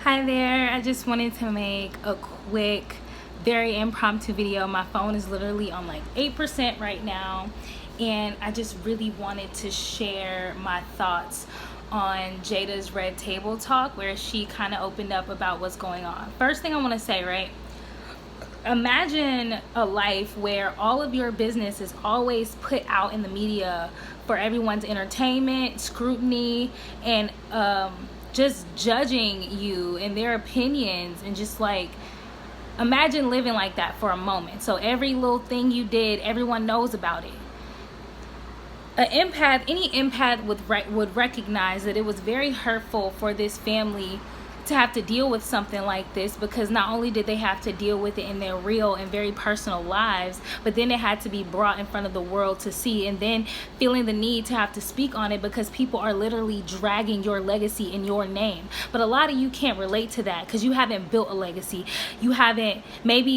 Hi there, I just wanted to make a quick, very impromptu video. My phone is literally on like 8% right now, and I just really wanted to share my thoughts on Jada's Red Table Talk, where she kind of opened up about what's going on. First thing I want to say, right? Imagine a life where all of your business is always put out in the media for everyone's entertainment, scrutiny, and just judging you and their opinions, and just like imagine living like that for a moment. So every little thing you did, everyone knows about it. Any empath would recognize that it was very hurtful for this family to have to deal with something like this, because not only did they have to deal with it in their real and very personal lives, but then it had to be brought in front of the world to see, and then feeling the need to have to speak on it because people are literally dragging your legacy in your name. But a lot of you can't relate to that because you haven't built a legacy. You haven't, maybe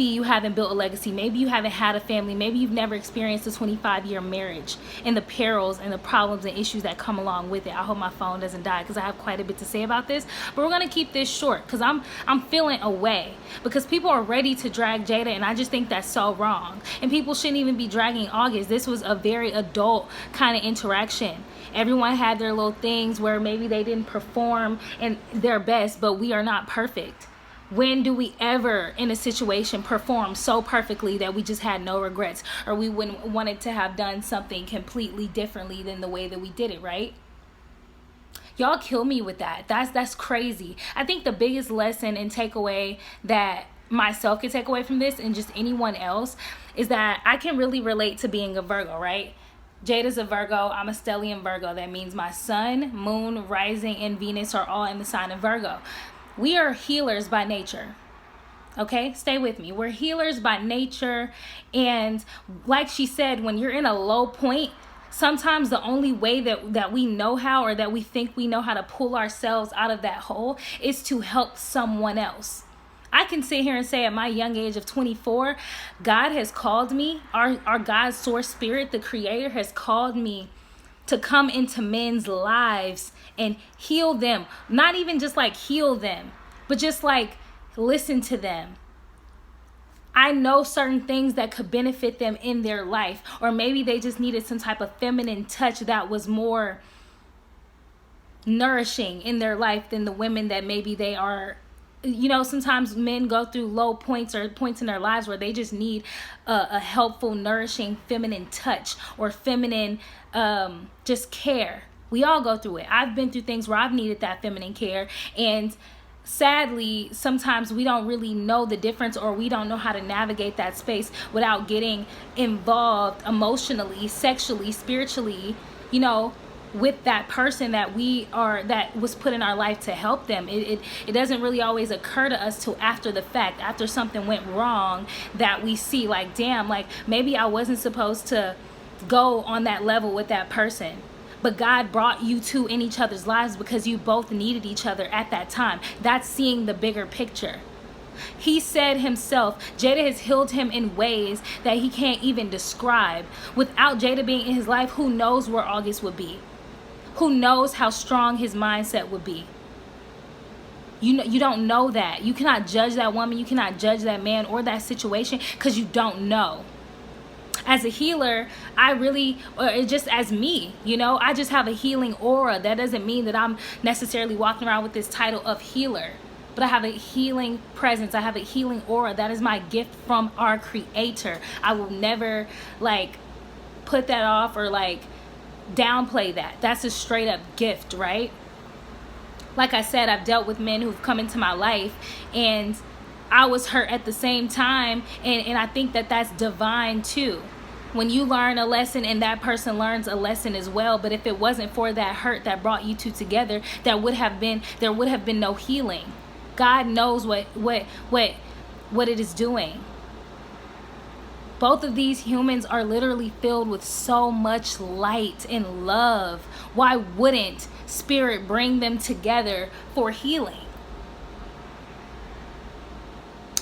you haven't built a legacy. Maybe you haven't had a family. Maybe you've never experienced a 25-year marriage and the perils and the problems and issues that come along with it. I hope my phone doesn't die because I have quite a bit to say about this, but we're gonna keep this short because I'm feeling away because people are ready to drag Jada, and I just think that's so wrong. And people shouldn't even be dragging August. This was a very adult kind of interaction. Everyone had their little things where maybe they didn't perform in their best, but we are not perfect. When do we ever in a situation perform so perfectly that we just had no regrets, or we wouldn't wanted to have done something completely differently than the way that we did it, right? Y'all kill me with that. That's crazy. I think the biggest lesson and takeaway that myself can take away from this, and just anyone else, is that I can really relate to being a Virgo, right? Jada's a Virgo. I'm a stellium Virgo. That means my sun, moon, rising, and Venus are all in the sign of Virgo. We are healers by nature. Okay, stay with me. We're healers by nature. And like she said, when you're in a low point, sometimes the only way that we know how, or that we think we know how to pull ourselves out of that hole, is to help someone else. I can sit here and say at my young age of 24, God has called me, our God, source spirit, the creator, has called me to come into men's lives and heal them. Not even just like heal them, but just like listen to them. I know certain things that could benefit them in their life, or maybe they just needed some type of feminine touch that was more nourishing in their life than the women that maybe they are. You know, sometimes men go through low points or points in their lives where they just need a helpful, nourishing, feminine touch, or feminine just care. We all go through it. I've been through things where I've needed that feminine care, and sadly, sometimes we don't really know the difference, or we don't know how to navigate that space without getting involved emotionally, sexually, spiritually, you know, with that person that was put in our life to help them. It doesn't really always occur to us till after the fact, after something went wrong, that we see like, damn, like maybe I wasn't supposed to go on that level with that person. But God brought you two in each other's lives because you both needed each other at that time. That's seeing the bigger picture. He said himself, Jada has healed him in ways that he can't even describe. Without Jada being in his life, who knows where August would be? Who knows how strong his mindset would be? You don't know that. You cannot judge that woman. You cannot judge that man or that situation because you don't know. As a healer, just as me, you know, I just have a healing aura. That doesn't mean that I'm necessarily walking around with this title of healer, but I have a healing presence. I have a healing aura. That is my gift from our creator. I will never like put that off or like downplay that. That's a straight up gift, right? Like I said, I've dealt with men who've come into my life, and I was hurt at the same time, and I think that that's divine too. When you learn a lesson and that person learns a lesson as well. But if it wasn't for that hurt that brought you two together, there would have been no healing. God knows what it is doing. Both of these humans are literally filled with so much light and love. Why wouldn't spirit bring them together for healing?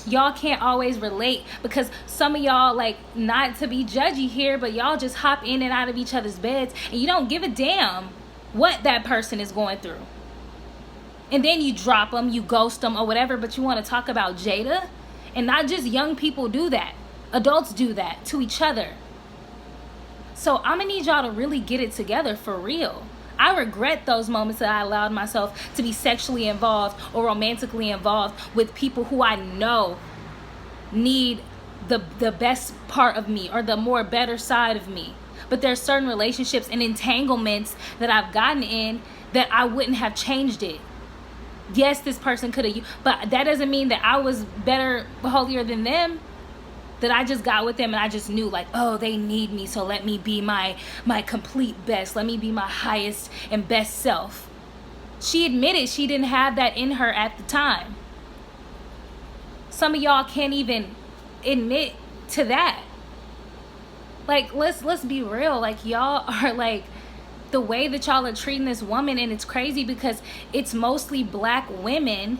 Y'all can't always relate because some of y'all, like, not to be judgy here, but y'all just hop in and out of each other's beds and you don't give a damn what that person is going through. And then you drop them, you ghost them or whatever, but you want to talk about Jada? And not just young people do that. Adults do that to each other. So I'm gonna need y'all to really get it together for real. I regret those moments that I allowed myself to be sexually involved or romantically involved with people who I know need the best part of me or the more better side of me. But there's certain relationships and entanglements that I've gotten in that I wouldn't have changed it. Yes, this person could have, but that doesn't mean that I was better, holier than them. That I just got with them and I just knew like, oh, they need me, so let me be my complete best. Let me be my highest and best self. She admitted she didn't have that in her at the time. Some of y'all can't even admit to that. Like, let's be real. Like, y'all are like, the way that y'all are treating this woman, and it's crazy because it's mostly black women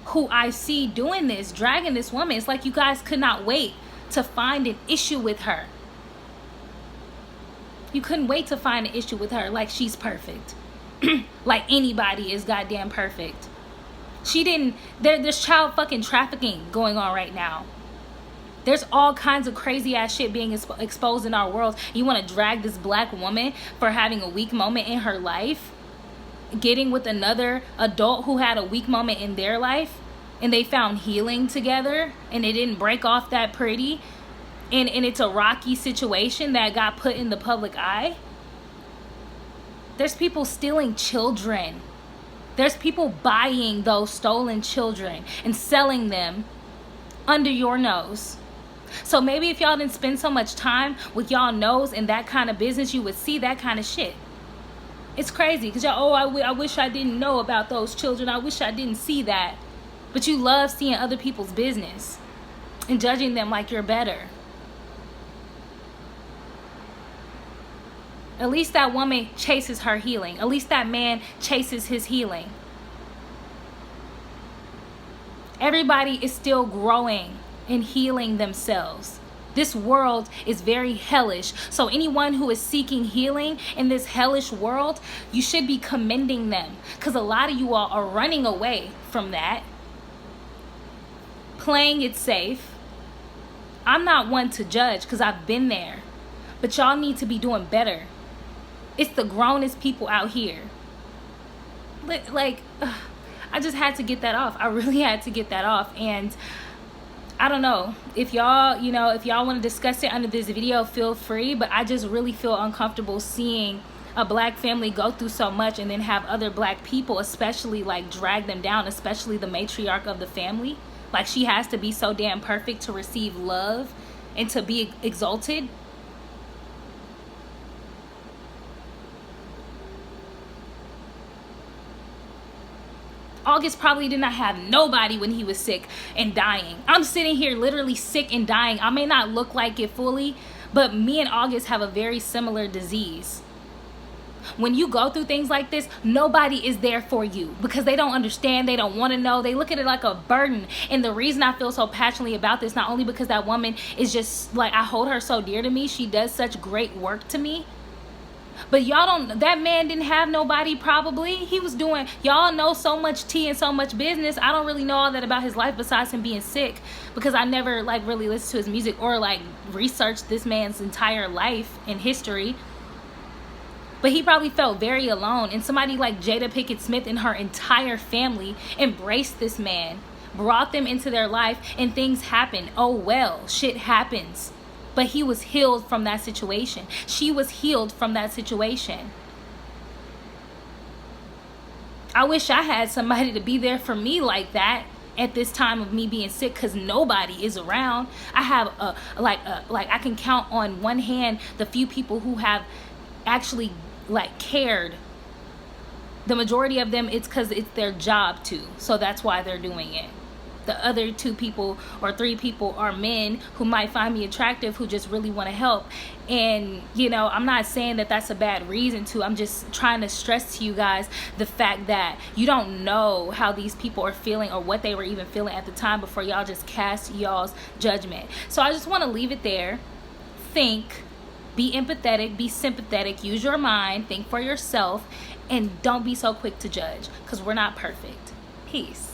who I see doing this, dragging this woman. It's like you guys could not wait to find an issue with her. You couldn't wait to find an issue with her, like she's perfect. Like anybody is goddamn perfect. She didn't, there's child fucking trafficking going on right now. There's all kinds of crazy ass shit being exposed in our world. You want to drag this black woman for having a weak moment in her life, getting with another adult who had a weak moment in their life, and they found healing together, and it didn't break off that pretty, and it's a rocky situation that got put in the public eye. There's people stealing children. There's people buying those stolen children and selling them under your nose. So maybe if y'all didn't spend so much time with y'all nose in that kind of business, you would see that kind of shit. It's crazy because y'all, oh, I wish I didn't know about those children. I wish I didn't see that. But you love seeing other people's business and judging them like you're better. At least that woman chases her healing. At least that man chases his healing. Everybody is still growing and healing themselves. This world is very hellish. So anyone who is seeking healing in this hellish world, you should be commending them. Because a lot of you all are running away from that. Playing it safe. I'm not one to judge because I've been there. But y'all need to be doing better. It's the grownest people out here. Like, I just had to get that off. I really had to get that off. And I don't know if y'all, if y'all want to discuss it under this video, feel free. But I just really feel uncomfortable seeing a black family go through so much and then have other black people, especially like drag them down, especially the matriarch of the family. Like she has to be so damn perfect to receive love and to be exalted. August probably did not have nobody when he was sick and dying. I'm sitting here literally sick and dying. I may not look like it fully, but me and August have a very similar disease. When you go through things like this, nobody is there for you because they don't understand. They don't want to know. They look at it like a burden. And the reason I feel so passionately about this, not only because that woman is just like, I hold her so dear to me. She does such great work to me. But y'all don't, that man didn't have nobody probably. He was doing, y'all know so much tea and so much business. I don't really know all that about his life besides him being sick because I never like really listened to his music or like researched this man's entire life and history. But he probably felt very alone. And somebody like Jada Pinkett Smith and her entire family embraced this man, brought them into their life, and things happen. Oh well, shit happens. But he was healed from that situation. She was healed from that situation. I wish I had somebody to be there for me like that at this time of me being sick because nobody is around. I have I can count on one hand the few people who have actually like cared. The majority of them, it's because it's their job to, so that's why they're doing it. The other 2 people or 3 people are men who might find me attractive, who just really want to help. And I'm not saying that that's a bad reason to. I'm just trying to stress to you guys the fact that you don't know how these people are feeling or what they were even feeling at the time before y'all just cast y'all's judgment. So I just want to leave it there. Think. Be empathetic, be sympathetic, use your mind, think for yourself, And don't be so quick to judge, because we're not perfect. Peace.